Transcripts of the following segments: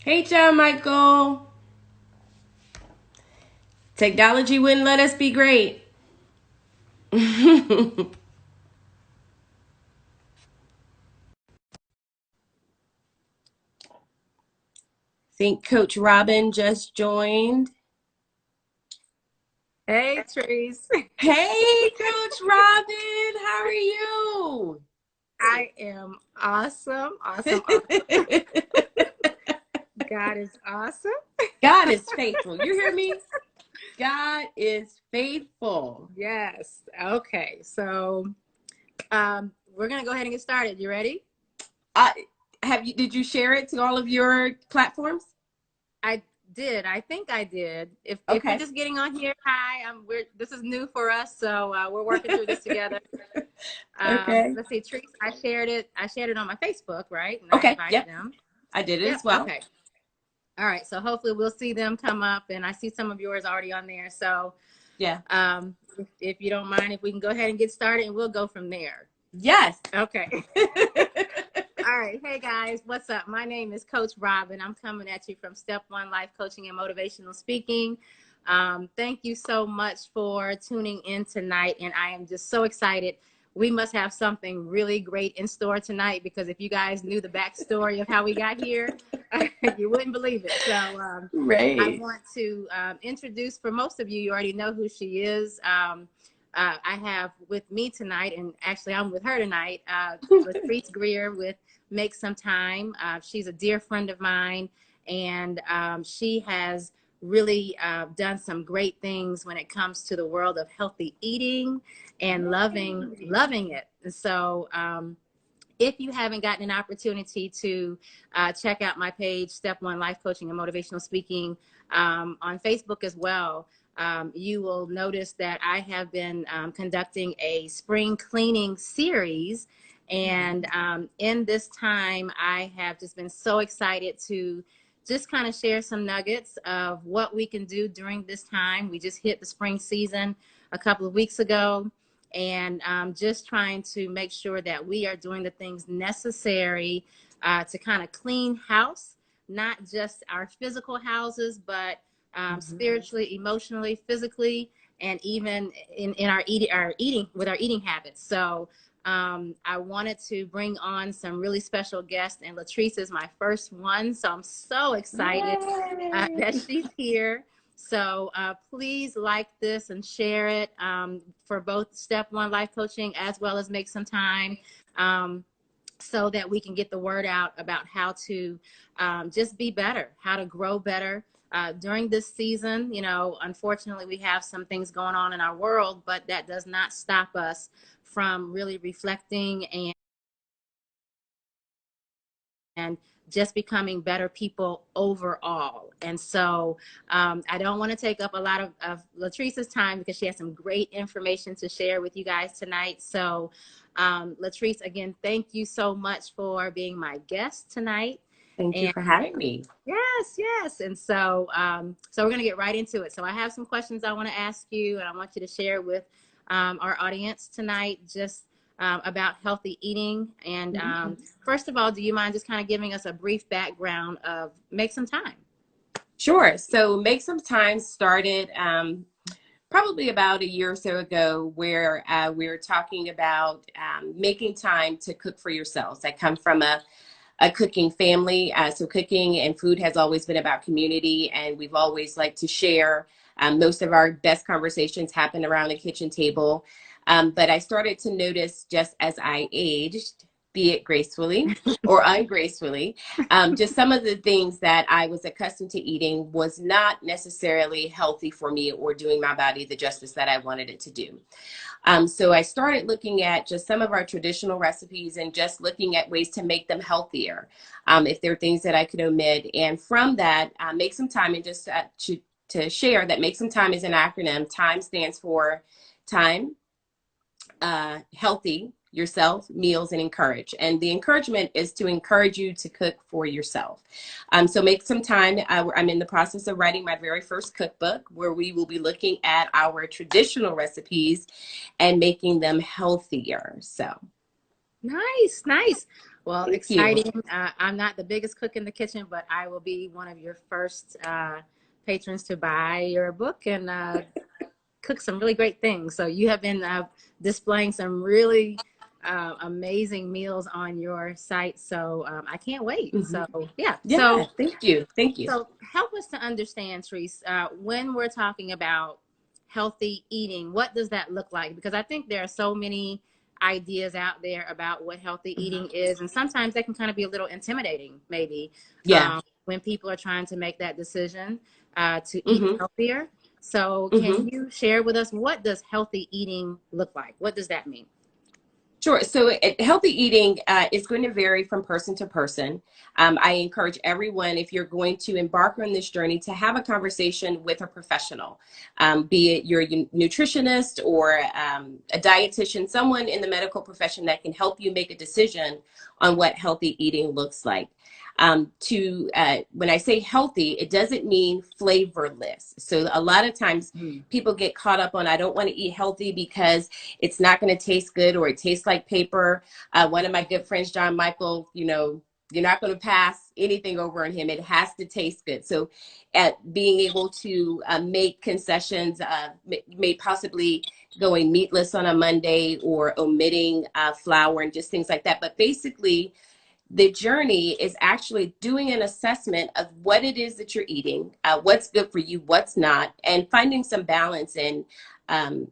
Hey, John Michael. Technology wouldn't let us be great. Think Coach Robbin just joined. Hey, Trace. Hey, Coach Robbin, how are you? I am awesome, awesome, awesome. God is awesome. God is faithful. You hear me? God is faithful. Yes. Okay. So, we're gonna go ahead and get started. You ready? I have you. Did you share it to all of your platforms? I did. I think I did. If you're Okay. just getting on here, hi. This is new for us, so we're working through this together. Okay. Let's see, Trace. I shared it. I shared it on my Facebook, right? And I Okay. invited Yep. them. I did it Yep. as well. Okay. All right. So hopefully we'll see them come up, and I see some of yours already on there. So. Yeah. If you don't mind, if we can go ahead and get started and we'll go from there. Yes. Okay. All right. Hey guys, what's up? My name is Coach Robbin. I'm coming at you from Step One Life Coaching and Motivational Speaking. Thank you so much for tuning in tonight. And I am just so excited. We must have something really great in store tonight because if you guys knew the backstory of how we got here, you wouldn't believe it. So I Right. want to introduce, for most of you, you already know who she is. I have with me tonight, and actually I'm with her tonight, Latrice Greer with Make Some Time. She's a dear friend of mine, and she has really done some great things when it comes to the world of healthy eating and loving it. And so if you haven't gotten an opportunity to check out my page, Step One Life Coaching and Motivational Speaking, on Facebook as well, you will notice that I have been conducting a spring cleaning series. And in this time, I have just been so excited to just kind of share some nuggets of what we can do during this time. We just hit the spring season a couple of weeks ago, and just trying to make sure that we are doing the things necessary to kind of clean house, not just our physical houses, but spiritually, emotionally, physically, and even in our eating with our eating habits. So I wanted to bring on some really special guests, and Latrice is my first one, so I'm so excited that Yay. she's here. So please like this and share it for both Step One Life Coaching as well as Make Some Time, so that we can get the word out about how to just be better, how to grow better. During this season, you know, unfortunately, we have some things going on in our world, but that does not stop us from really reflecting and just becoming better people overall. And so I don't want to take up a lot of Latrice's time because she has some great information to share with you guys tonight. So Latrice, again, thank you so much for being my guest tonight. Thank you And for having me. yes, yes. And so so we're going to get right into it. So I have some questions I want to ask you, and I want you to share with our audience tonight, just about healthy eating. And first of all, do you mind just kind of giving us a brief background of Make Some Time? Sure. So Make Some Time started probably about a year or so ago, where we were talking about making time to cook for yourselves. I come from a cooking family, so cooking and food has always been about community, and we've always liked to share. Most of our best conversations happen around the kitchen table. But I started to notice, just as I aged, be it gracefully or ungracefully, just some of the things that I was accustomed to eating was not necessarily healthy for me or doing my body the justice that I wanted it to do. So I started looking at just some of our traditional recipes and just looking at ways to make them healthier, if there are things that I could omit. And from that, Make Some Time, and just to share that Make Some Time is an acronym. Time stands for time, healthy, yourself, meals, and encourage. And the encouragement is to encourage you to cook for yourself. So Make Some Time. I'm in the process of writing my very first cookbook, where we will be looking at our traditional recipes and making them healthier. So Nice, nice. Well, Thank you. exciting. I'm not the biggest cook in the kitchen, but I will be one of your first patrons to buy your book and cook some really great things. So you have been displaying some really amazing meals on your site. So I can't wait. Hmm. So yeah. Yeah, thank you. Thank you. So help us to understand, Therese, when we're talking about healthy eating, what does that look like? Because I think there are so many ideas out there about what healthy Mhm. eating is, and sometimes they can kind of be a little intimidating, maybe, Yeah. when people are trying to make that decision to eat Hmm. healthier. So Hmm. can you share with us, what does healthy eating look like? What does that mean? Sure. So healthy eating is going to vary from person to person. I encourage everyone, if you're going to embark on this journey, to have a conversation with a professional, be it your nutritionist or a dietitian, someone in the medical profession that can help you make a decision on what healthy eating looks like. When I say healthy, it doesn't mean flavorless. So a lot of times Mm. people get caught up on, I don't want to eat healthy because it's not going to taste good or it tastes like paper. One of my good friends, John Michael, you're not going to pass anything over on him. It has to taste good. So at being able to make concessions, may possibly going meatless on a Monday or omitting flour and just things like that. But basically, the journey is actually doing an assessment of what it is that you're eating, what's good for you, what's not, and finding some balance in um,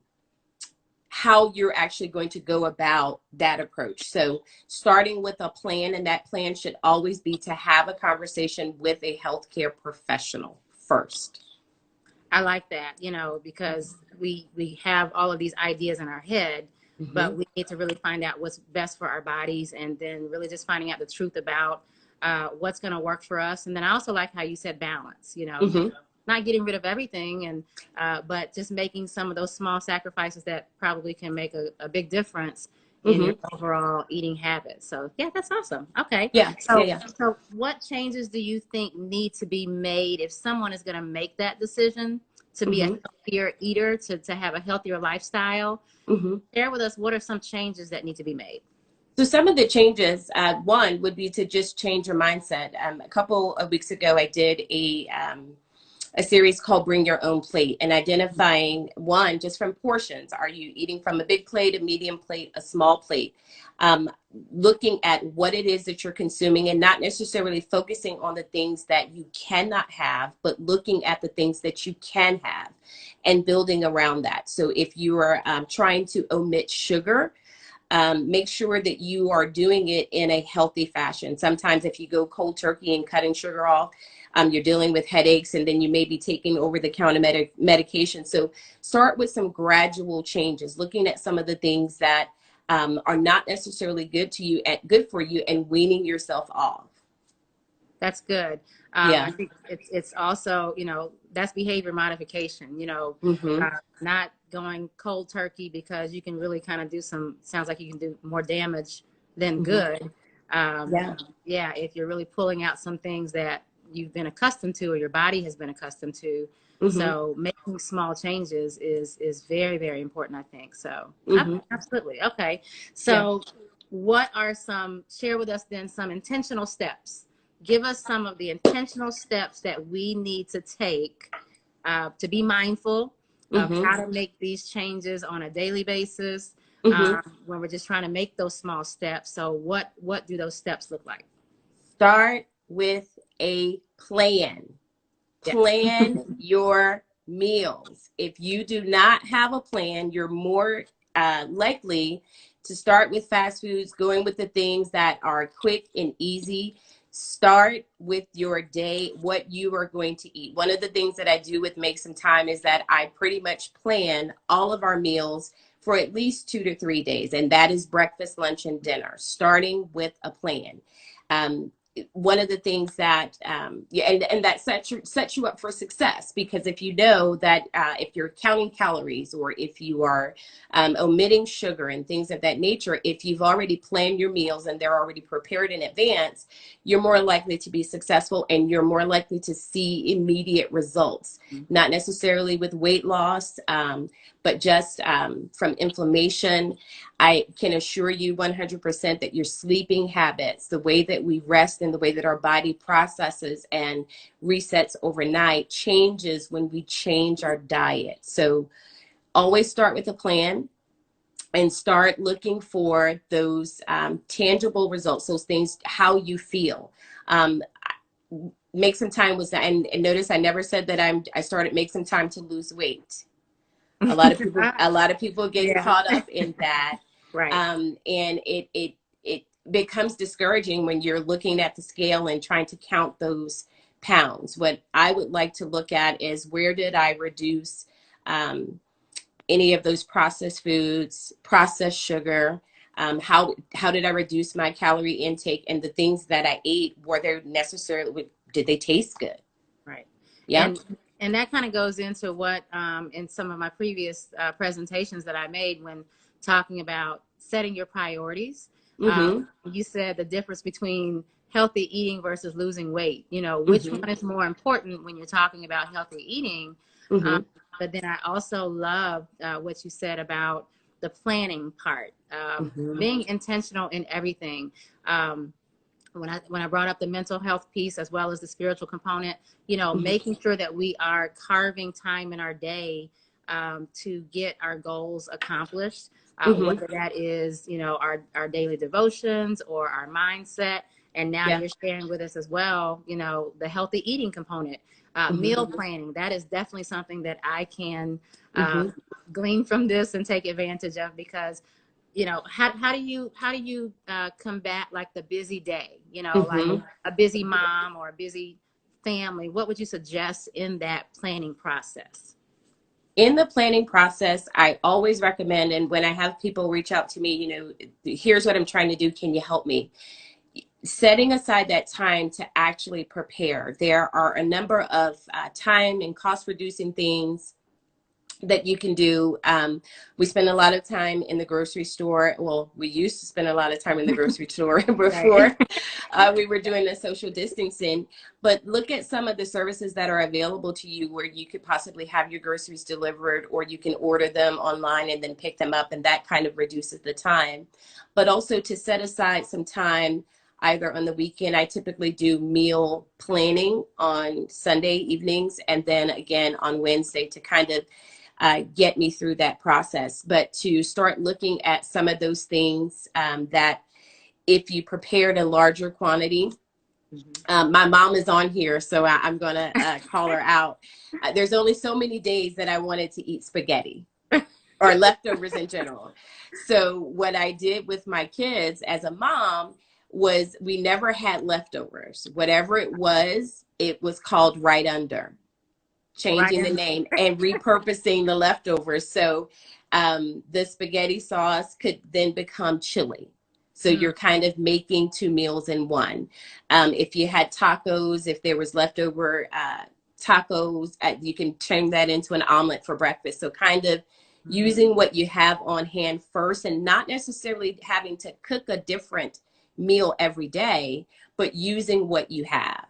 how you're actually going to go about that approach. So starting with a plan, and that plan should always be to have a conversation with a healthcare professional first. I like that, because we have all of these ideas in our head, Mm-hmm. but we need to really find out what's best for our bodies, and then really just finding out the truth about what's going to work for us. And then I also like how you said balance, Mm-hmm. not getting rid of everything, and but just making some of those small sacrifices that probably can make a big difference in your Mm-hmm. overall eating habits. So yeah, that's awesome. Okay. Yeah, yeah, So yeah. so what changes do you think need to be made if someone is going to make that decision to be a Mm-hmm. healthier eater, to have a healthier lifestyle? Mm-hmm. Share with us, what are some changes that need to be made? So some of the changes, one would be to just change your mindset. A couple of weeks ago, I did a series called Bring Your Own Plate, and identifying one just from portions. Are you eating from a big plate, a medium plate, a small plate? Um, Looking at what it is that you're consuming and not necessarily focusing on the things that you cannot have, but looking at the things that you can have and building around that. So if you are trying to omit sugar, make sure that you are doing it in a healthy fashion. Sometimes if you go cold turkey and cutting sugar off, you're dealing with headaches, and then you may be taking over the counter medication. So start with some gradual changes, looking at some of the things that are not necessarily good for you, and weaning yourself off. That's good. I Yeah. think it's also, that's behavior modification, Mm-hmm. not going cold turkey, because you can really kind of sounds like you can do more damage than Mm-hmm. good. Um, Yeah. yeah, if you're really pulling out some things that you've been accustomed to, or your body has been accustomed to. Mm-hmm. So making small changes is very, very important, I think. So Mm-hmm. absolutely. Okay. Yeah. So share with us then some intentional steps. Give us some of the intentional steps that we need to take to be mindful of Mm-hmm. how to make these changes on a daily basis, Mm-hmm. when we're just trying to make those small steps. So what do those steps look like? Start with a plan. Yeah. Plan your meals. If you do not have a plan, you're more likely to start with fast foods, going with the things that are quick and easy. Start with your day, what you are going to eat. One of the things that I do with Make Some Time is that I pretty much plan all of our meals for at least 2 to 3 days, and that is breakfast, lunch, and dinner, starting with a plan. Um, one of the things that yeah, and that sets you up for success, because if you know that if you're counting calories, or if you are omitting sugar and things of that nature, if you've already planned your meals and they're already prepared in advance, you're more likely to be successful, and you're more likely to see immediate results, not necessarily with weight loss, but just from inflammation. I can assure you 100% that your sleeping habits, the way that we rest and the way that our body processes and resets overnight, changes when we change our diet. So always start with a plan and start looking for those tangible results, those things, how you feel. Make some time was, and notice I never said that I started make some time to lose weight. A lot of people get Yeah. caught up in that. Right. And it becomes discouraging when you're looking at the scale and trying to count those pounds. What I would like to look at is, where did I reduce any of those processed foods, processed sugar? How did I reduce my calorie intake? And the things that I ate, were they necessarily, did they taste good? Right. Yeah. And that kind of goes into what in some of my previous presentations that I made when talking about setting your priorities. Mm-hmm. You said the difference between healthy eating versus losing weight. You know, which Mm-hmm. one is more important when you're talking about healthy eating? Mm-hmm. But then I also love what you said about the planning part, Mm-hmm. being intentional in everything. When I brought up the mental health piece as well as the spiritual component, you know, Mm-hmm. making sure that we are carving time in our day to get our goals accomplished, Mm-hmm. whether that is, you know, our daily devotions or our mindset. And now Yeah. you're sharing with us as well, you know, the healthy eating component, Mm-hmm. meal planning. That is definitely something that I can Mm-hmm. glean from this and take advantage of, because you know, how do you combat like the busy day, you know, like Mm-hmm. a busy mom or a busy family? What would you suggest in that planning process? In the planning process, I always recommend, and when I have people reach out to me, you know, here's what I'm trying to do, can you help me? Setting aside that time to actually prepare. There are a number of time and cost reducing things that you can do. We spend a lot of time in the grocery store. Well, we used to spend a lot of time in the grocery store Right. before we were doing the social distancing. But look at some of the services that are available to you, where you could possibly have your groceries delivered, or you can order them online and then pick them up, and that kind of reduces the time. But also to set aside some time either on the weekend. I typically do meal planning on Sunday evenings, and then again on Wednesday, to kind of get me through that process. But to start looking at some of those things that if you prepared a larger quantity, my mom is on here, so I'm going to call her out. There's only so many days that I wanted to eat spaghetti or leftovers in general. So what I did with my kids as a mom was, we never had leftovers. Whatever it was called right under, changing the Right. name and repurposing the leftovers. So the spaghetti sauce could then become chili. So Mm. you're kind of making two meals in one. If you had tacos, if there was leftover tacos, you can turn that into an omelet for breakfast. So kind of using what you have on hand first, and not necessarily having to cook a different meal every day, but using what you have.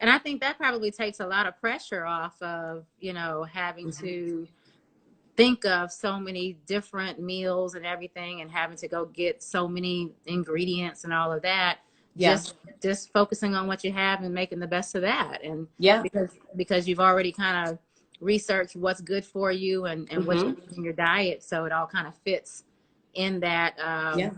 And I think that probably takes a lot of pressure off of, you know, having Mm-hmm. to think of so many different meals and everything, and having to go get so many ingredients and all of that. Yeah. Just focusing on what you have and making the best of that. And Yeah. because you've already kind of researched what's good for you and what you Mm-hmm. need in your diet, so it all kind of fits in that Yeah.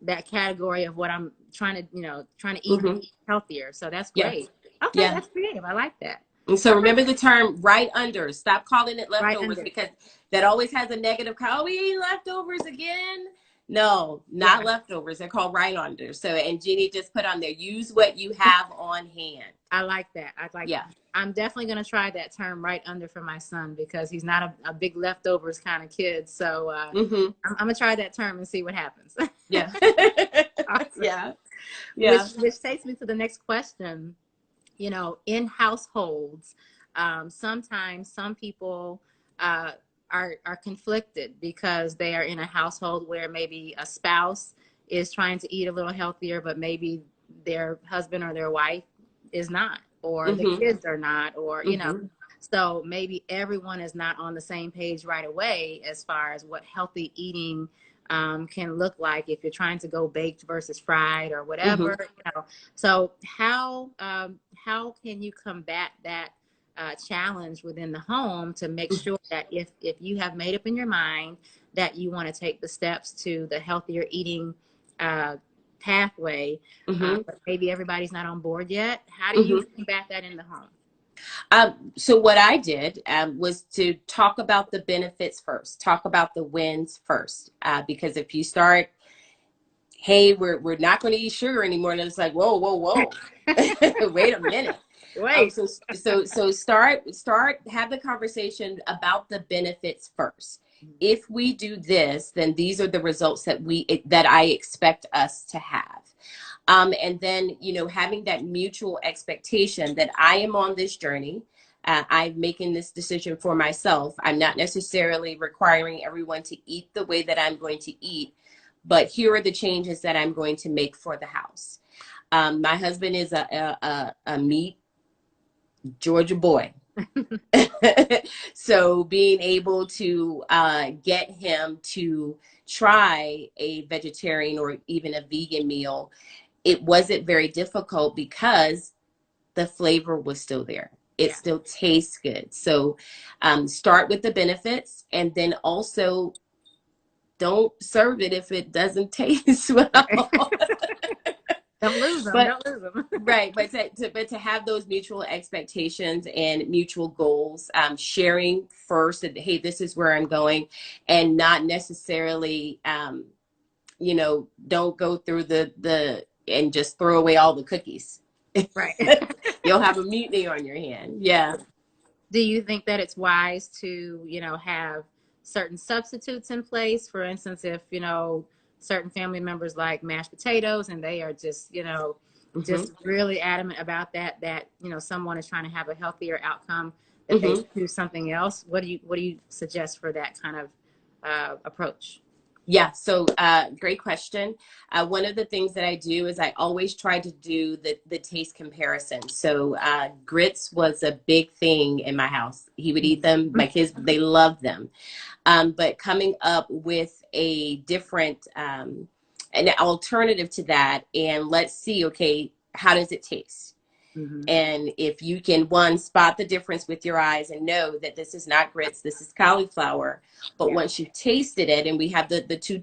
that category of what I'm trying to, you know, trying to eat Mm-hmm. healthier. So that's Yeah. great. Okay, Yeah. that's creative. I like that. And so Okay, remember the term right under. Stop calling it right leftovers, under. because that always has a negative. Oh, we eat leftovers again. No, not Yeah, leftovers. They're called right under. So, and Jeannie just put on there, use what you have on hand. I like that. Yeah. I'm definitely going to try that term right under for my son, because he's not a big leftovers kind of kid. So Mm-hmm. I'm going to try that term and see what happens. Yeah. Awesome. Yeah. Yeah. Which takes me to the next question. You know, in households, sometimes some people are conflicted because they are in a household where maybe a spouse is trying to eat a little healthier, but maybe their husband or their wife is not, or the Mm-hmm. kids are not, or, you know, Mm-hmm. so maybe everyone is not on the same page right away as far as what healthy eating can look like if you're trying to go baked versus fried or whatever, Mm-hmm. you know. So how can you combat that challenge within the home to make sure that if you have made up in your mind that you want to take the steps to the healthier eating uh, pathway, Mm-hmm. but maybe everybody's not on board yet? How do you Mm-hmm. combat that in the home? So what I did was to talk about the benefits first, talk about the wins first, because if you start, hey, we're not going to eat sugar anymore, and it's like, whoa, whoa, whoa, wait a minute. Wait. So start have the conversation about the benefits first. If we do this, then these are the results that I expect us to have. And then, having that mutual expectation that I am on this journey. I'm making this decision for myself. I'm not necessarily requiring everyone to eat the way that I'm going to eat, but here are the changes that I'm going to make for the house. My husband is a meat Georgia boy. So being able to get him to try a vegetarian or even a vegan meal, it wasn't very difficult because the flavor was still there. It Yeah. still tastes good. So start with the benefits, and then also don't serve it if it doesn't taste well. Don't lose them. But Don't lose them. right, but to have those mutual expectations and mutual goals, sharing first that, hey, this is where I'm going, and not necessarily, don't go through the and just throw away all the cookies. Right. You'll have a mutiny on your hand. Yeah. Do you think that it's wise to, you know, have certain substitutes in place? For instance, if, you know, certain family members like mashed potatoes and they are just, you know, Hmm. just really adamant about that, you know, someone is trying to have a healthier outcome, that they Hmm. do something else. What do you suggest for that kind of approach? Yeah, so great question. One of the things that I do is I always try to do the taste comparison. So grits was a big thing in my house. He would eat them. My kids, they loved them. But coming up with a different, an alternative to that, and let's see, okay, how does it taste? Mm-hmm. And if you can, one, spot the difference with your eyes and know that this is not grits, this is cauliflower. But Yeah. once you've tasted it, and we have the two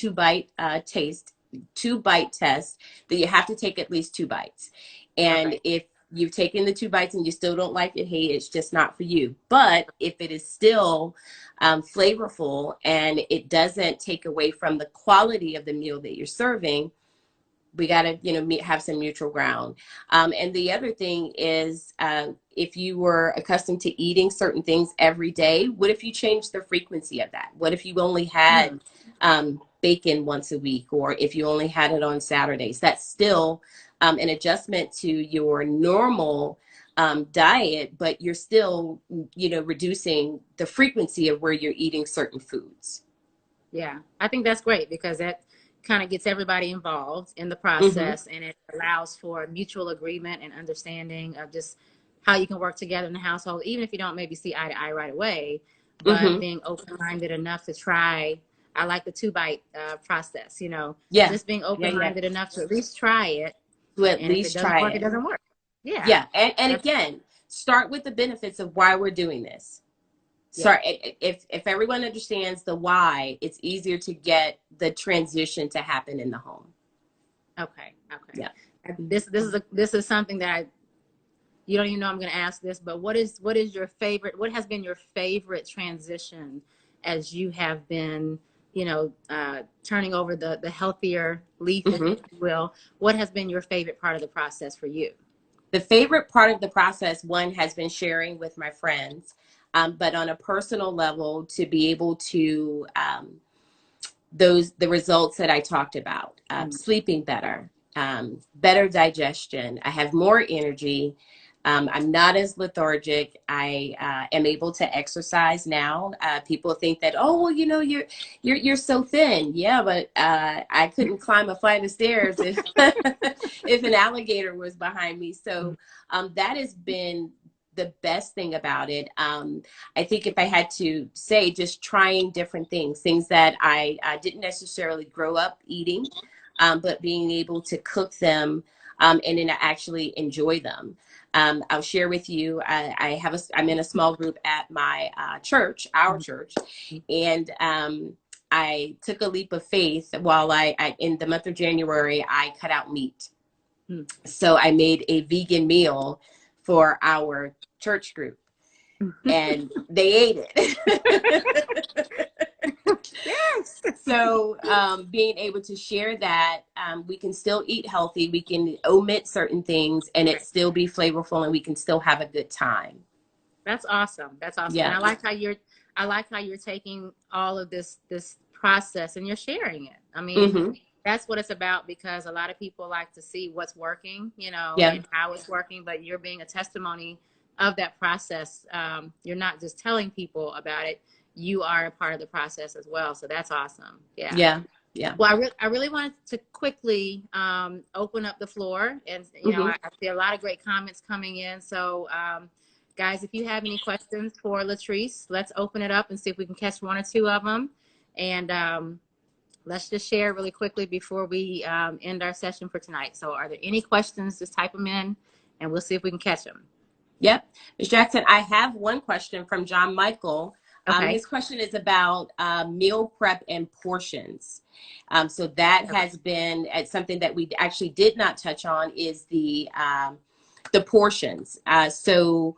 bite test, that you have to take at least 2 bites. And Okay. if you've taken the 2 bites and you still don't like it, hey, it's just not for you. But if it is still flavorful and it doesn't take away from the quality of the meal that you're serving, we got to have some neutral ground. And the other thing is, if you were accustomed to eating certain things every day, what if you changed the frequency of that? What if you only had Mm. bacon once a week, or if you only had it on Saturdays? That's still an adjustment to your normal diet, but you're still reducing the frequency of where you're eating certain foods. Yeah, I think that's great because that kind of gets everybody involved in the Hmm. process, and it allows for mutual agreement and understanding of just how you can work together in the household, even if you don't maybe see eye to eye right away, but Hmm. being open-minded enough to try. I like the 2 bite process, you know, Yeah. just being Yeah. Yeah. open-minded enough to at least try it. To at And if it least doesn't try work, it it. doesn't work. Yeah. Yeah, and That's, again, start with the benefits of why we're doing this. yeah. Start if everyone understands the why, it's easier to get the transition to happen in the home. Okay. Okay. Yeah. This is something that you don't even know I'm going to ask this, but what is your favorite? What has been your favorite transition as you have been, you know, turning over the healthier leaf, if Hmm. you will? What has been your favorite part of the process for you? The favorite part of the process, one, has been sharing with my friends, but on a personal level, to be able to the results that I talked about, Mm. sleeping better, better digestion. I have more energy. I'm not as lethargic. I am able to exercise now. People think that, oh, well, you're so thin. Yeah, but I couldn't climb a flight of stairs if if an alligator was behind me. So that has been the best thing about it. I think if I had to say, just trying different things that I didn't necessarily grow up eating, but being able to cook them and then actually enjoy them. I'll share with you. I'm in a small group at my church, our church, and I took a leap of faith while in the month of January, I cut out meat. So I made a vegan meal for our church group, and they ate it. Yes. So being able to share that, we can still eat healthy, we can omit certain things, and it still be flavorful, and we can still have a good time. That's awesome. That's awesome. Yeah. And I like how you're taking all of this process and you're sharing it. I mean, that's what it's about, because a lot of people like to see what's working, and how it's working, but you're being a testimony of that process. You're not just telling people about it. You are a part of the process as well. So that's awesome. Yeah. Yeah. Yeah. Well, I really wanted to quickly open up the floor, and I see a lot of great comments coming in. So guys, if you have any questions for Latrice, let's open it up and see if we can catch one or two of them. And let's just share really quickly before we end our session for tonight. So are there any questions? Just type them in and we'll see if we can catch them. Yep. Ms. Jackson, I have one question from John Michael. Okay. His question is about meal prep and portions. So that has been something that we actually did not touch on, is the portions. So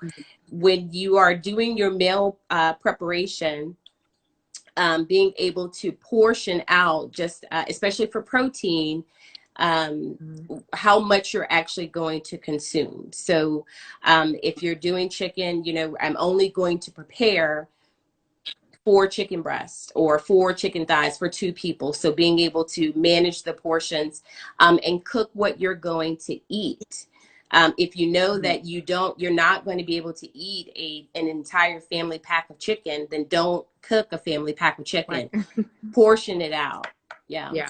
when you are doing your meal preparation, being able to portion out, just especially for protein, how much you're actually going to consume. So if you're doing chicken, I'm only going to prepare 4 chicken breasts or 4 chicken thighs for 2 people. So being able to manage the portions and cook what you're going to eat. If you know that you're not going to be able to eat an entire family pack of chicken, then don't cook a family pack of chicken. Right. Portion it out. Yeah. Yeah.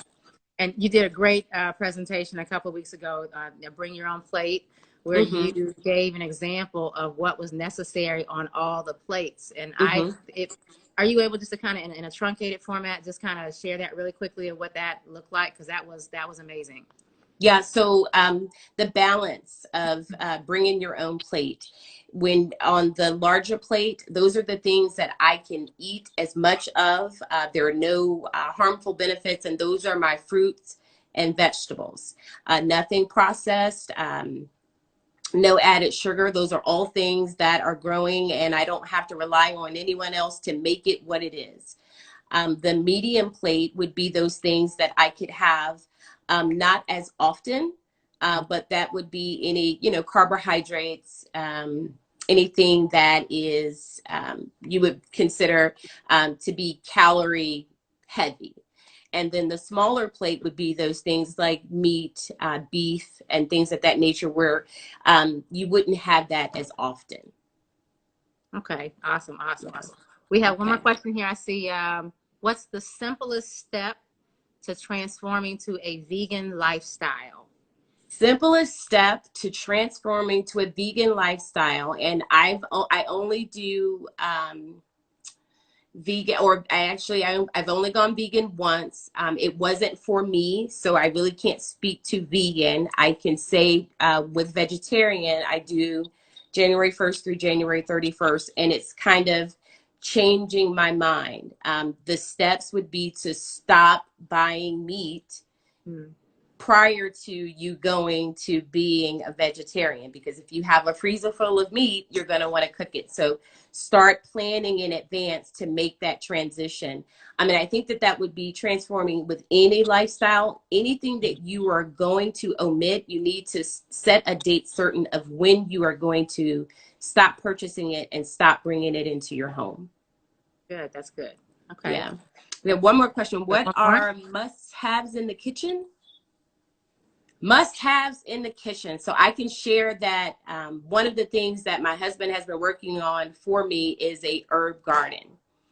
And you did a great presentation a couple of weeks ago, Bring Your Own Plate, where you gave an example of what was necessary on all the plates. And are you able just to kind of in a truncated format, just kind of share that really quickly of what that looked like? Because that was amazing. Yeah. So the balance of bringing your own plate. When on the larger plate, those are the things that I can eat as much of. There are no harmful benefits, and those are my fruits and vegetables. Nothing processed, no added sugar. Those are all things that are growing, and I don't have to rely on anyone else to make it what it is. The medium plate would be those things that I could have not as often, but that would be any, carbohydrates, anything that is you would consider to be calorie heavy. And then the smaller plate would be those things like meat, beef, and things of that nature, where you wouldn't have that as often. Okay, awesome. We have one more question here. I see. What's the simplest step to transforming to a vegan lifestyle? Simplest step to transforming to a vegan lifestyle, and I only do vegan, or I've only gone vegan once. It wasn't for me, so I really can't speak to vegan. I can say with vegetarian, I do January 1st through January 31st, and it's kind of changing my mind. The steps would be to stop buying meat prior to you going to being a vegetarian, because if you have a freezer full of meat, you're going to want to cook it. So start planning in advance to make that transition. I mean, I think that would be transforming with any lifestyle. Anything that you are going to omit, you need to set a date certain of when you are going to stop purchasing it and stop bringing it into your home. Good. That's good. Okay. Yeah. We have one more question. What are must-haves in the kitchen? Must-haves in the kitchen. So I can share that one of the things that my husband has been working on for me is a herb garden.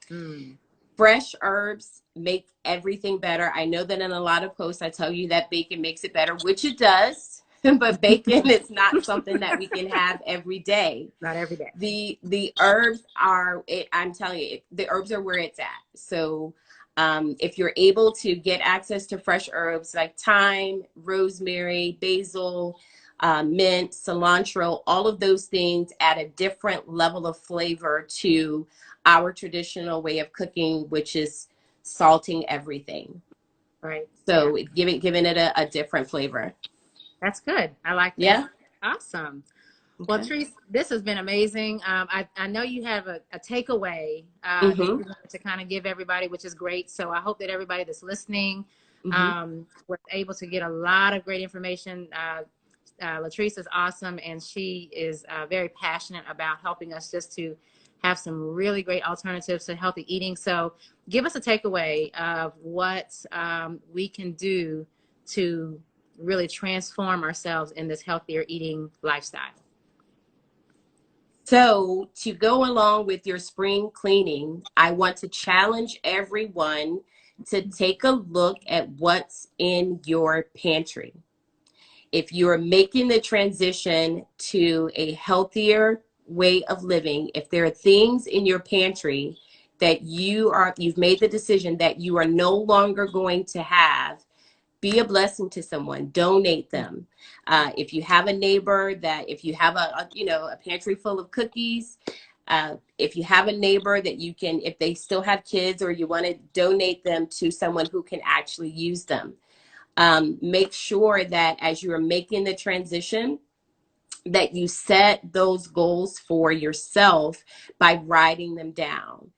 Mm. Fresh herbs make everything better. I know that in a lot of posts I tell you that bacon makes it better, which it does, but bacon is not something that we can have every day. Not every day. The herbs are, I'm telling you, the herbs are where it's at. So if you're able to get access to fresh herbs like thyme, rosemary, basil, mint, cilantro, all of those things add a different level of flavor to our traditional way of cooking, which is salting everything. Right. So Yeah. giving it a different flavor. That's good. I like that. Yeah. Awesome. Well, Okay. Therese, this has been amazing. I know you have a takeaway that you Mm-hmm. wanted to kind of give everybody, which is great. So I hope that everybody that's listening Mm-hmm. was able to get a lot of great information. Latrice is awesome, and she is very passionate about helping us just to have some really great alternatives to healthy eating. So give us a takeaway of what we can do to really transform ourselves in this healthier eating lifestyle. So to go along with your spring cleaning, I want to challenge everyone to take a look at what's in your pantry. If you're making the transition to a healthier way of living, if there are things in your pantry that you've made the decision that you are no longer going to have, be a blessing to someone, donate them. If you have a neighbor if you have a pantry full of cookies, if you have a neighbor that you can, if they still have kids or you want to donate them to someone who can actually use them. Make sure that as you are making the transition, that you set those goals for yourself by writing them down.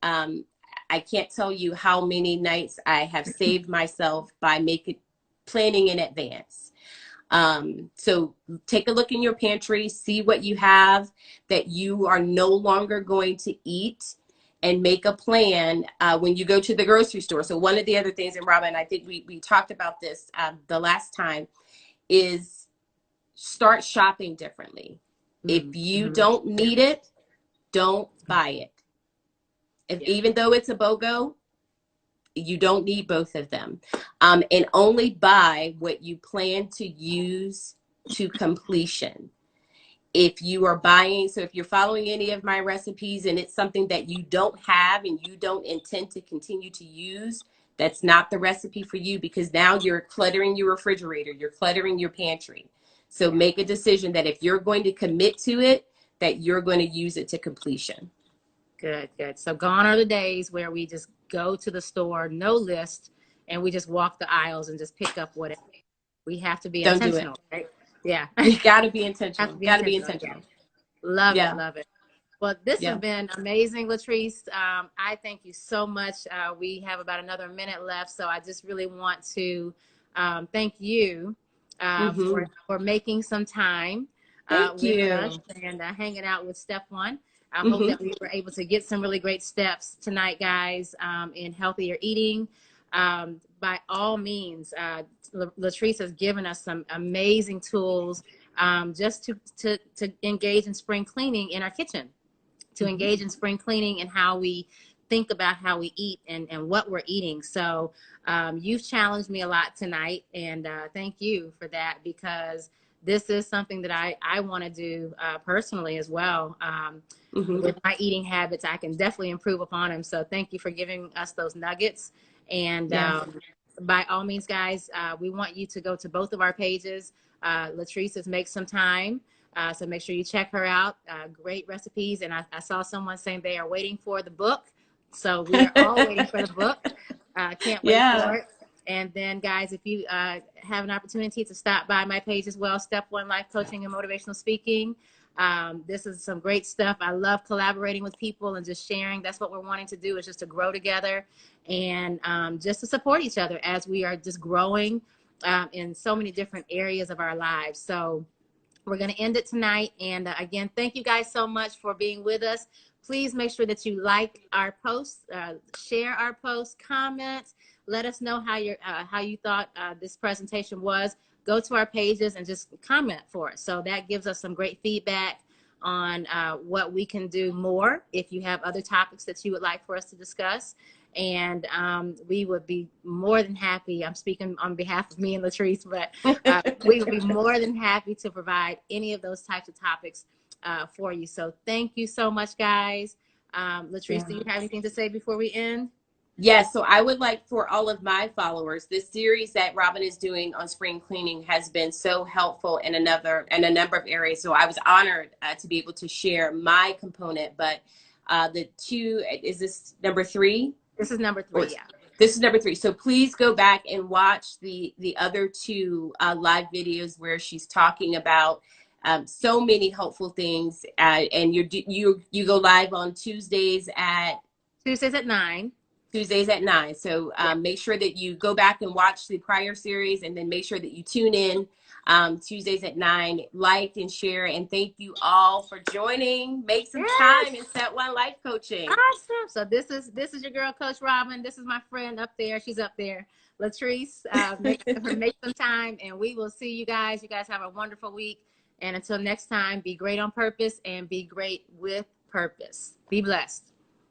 Um, I can't tell you how many nights I have saved myself by planning in advance. So take a look in your pantry, see what you have that you are no longer going to eat, and make a plan when you go to the grocery store. So one of the other things, and Robbin, I think we talked about this the last time, is start shopping differently. If you Mm-hmm. don't need it, don't buy it. Yeah. Even though it's a BOGO, you don't need both of them. And only buy what you plan to use to completion. If you are buying, so if you're following any of my recipes and it's something that you don't have and you don't intend to continue to use, that's not the recipe for you, because now you're cluttering your refrigerator, you're cluttering your pantry. So make a decision that if you're going to commit to it, that you're going to use it to completion. Good, good. So gone are the days where we just go to the store, no list, and we just walk the aisles and just pick up whatever. We have to be Don't do it. intentional, right? Yeah. You got to be Have intentional. to be Got to be intentional. Yeah. intentional. Love it, Yeah. love it. Well, this has Yeah. been amazing, Latrice. I thank you so much. We have about another minute left, so I just really want to thank you Mm-hmm. for making some time Thank with us you. and hanging out with Step One. I hope Mm-hmm. that we were able to get some really great steps tonight, guys, in healthier eating. By all means, Latrice has given us some amazing tools just to engage in spring cleaning in our kitchen, to Mm-hmm. engage in spring cleaning and how we think about how we eat and what we're eating. So you've challenged me a lot tonight, and thank you for that, because this is something that I want to do personally as well. Mm-hmm. With my eating habits, I can definitely improve upon them. So thank you for giving us those nuggets. And Yes. by all means, guys, we want you to go to both of our pages. Latrice's Make Some Time. So make sure you check her out. Great recipes. And I saw someone saying they are waiting for the book. So we are all waiting for the book. Can't wait Yeah. for it. And then, guys, if you have an opportunity to stop by my page as well, Step One Life Coaching and Motivational Speaking. This is some great stuff. I love collaborating with people and just sharing. That's what we're wanting to do, is just to grow together and just to support each other as we are just growing in so many different areas of our lives. So we're going to end it tonight. And again, thank you guys so much for being with us. Please make sure that you like our posts, share our posts, comment. Let us know how you thought this presentation was. go to our pages and just comment for us. So that gives us some great feedback on what we can do more if you have other topics that you would like for us to discuss. And we would be more than happy. I'm speaking on behalf of me and Latrice, but we would be more than happy to provide any of those types of topics for you. So thank you so much, guys. Latrice, do you have anything to say before we end? Yes, so I would like for all of my followers, this series that Robbin is doing on spring cleaning has been so helpful in a number of areas. So I was honored to be able to share my component. But the two, is this number 3? This is number 3, yeah. This is number 3. So please go back and watch the other 2 live videos where she's talking about so many helpful things. And you go live on Tuesdays at 9. Tuesdays at 9. So make sure that you go back and watch the prior series, and then make sure that you tune in Tuesdays at 9. Like and share, and thank you all for joining. Make some time and Set One Life Coaching. Awesome. So this is your girl, Coach Robbin. This is my friend up there. She's up there, Latrice. Make some time, and we will see you guys. You guys have a wonderful week, and until next time, be great on purpose and be great with purpose. Be blessed.